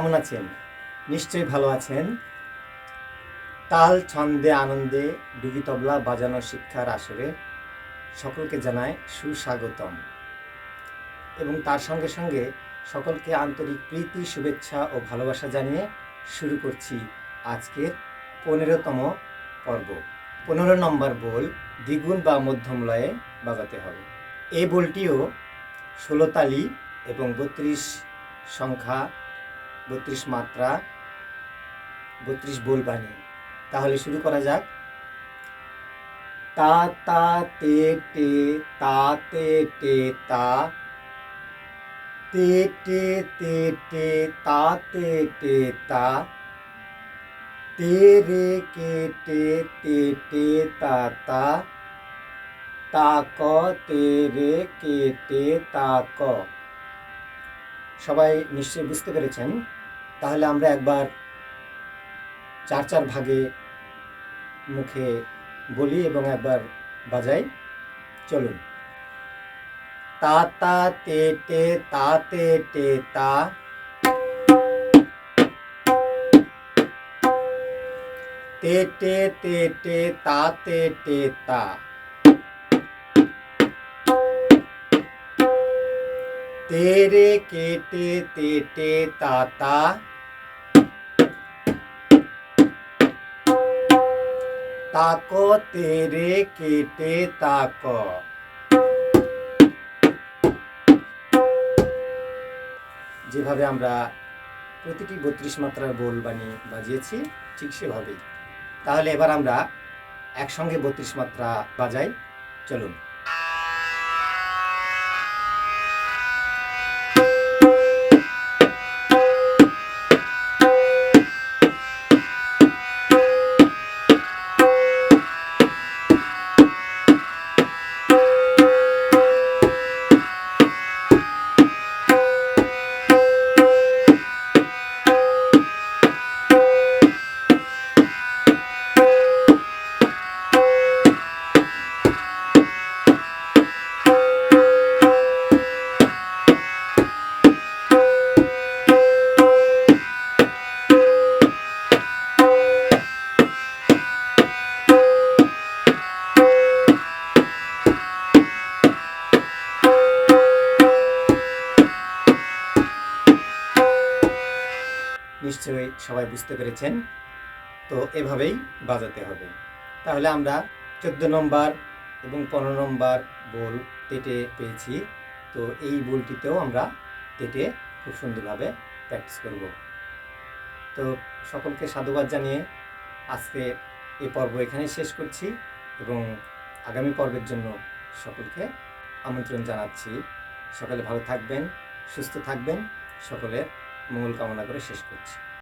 কেমন আছেন? নিশ্চয়ই ভালো আছেন। তাল ছন্দে আনন্দে ডুগি তবলা বাজানো শিক্ষার আসরে সকলকে জানায় সুস্বাগতম এবং তার সঙ্গে সঙ্গে সকলকে আন্তরিক প্রীতি শুভেচ্ছা ও ভালোবাসা জানিয়ে শুরু করছি আজকের 15তম পর্ব। 15 নম্বর বোল দ্বিগুণ বা মধ্যম লয়ে বাজাতে হবে। এই বোলটিও 16 তালি এবং 32 সংখ্যা, 32 মাত্রা, 32 বোল বাণী। তাহলে শুরু করা যাক। তা তা তে টে তা তে টে তা তে টে তে টে তা তে টে তা তে রে কে টে তে টে তা তা তা ক তে রে কে টে তা ক। সবাই নিশ্চয়ই বুঝতে পেরেছেন। তাহলে আমরা একবার 4 ভাগে মুখে বলি এবং একবার বাজাই। চলুন। তা তা তে টে তা তে টে তা তে টে তে টে তা তে টে তা তে রে কে টে তে টে তা তা তা ক তে রে কে টে তা ক। যেভাবে আমরা প্রতিটি 32 মাত্রার বোল বাণী বাজিয়েছি ঠিক সেভাবেই। তাহলে এবার আমরা একসঙ্গে 32 মাত্রা বাজাই। চলুন। নিশ্চয়ই সবাই বুঝতে পেরেছেন। তো এভাবেই বাজাতে হবে। তাহলে আমরা 14 নম্বর এবং 15 নম্বর বোল তেটে পেয়েছি। তো এই বোলটিতেও আমরা তেটে খুব সুন্দরভাবে প্র্যাকটিস করব। তো সকলকে সাধুবাদ জানিয়ে আজকে এই পর্ব এখানেই শেষ করছি এবং আগামী পর্বের জন্য সকলকে আমন্ত্রণ জানাচ্ছি। সকলে ভালো থাকবেন, সুস্থ থাকবেন, সকলের মঙ্গল কামনা করে শেষ করছি।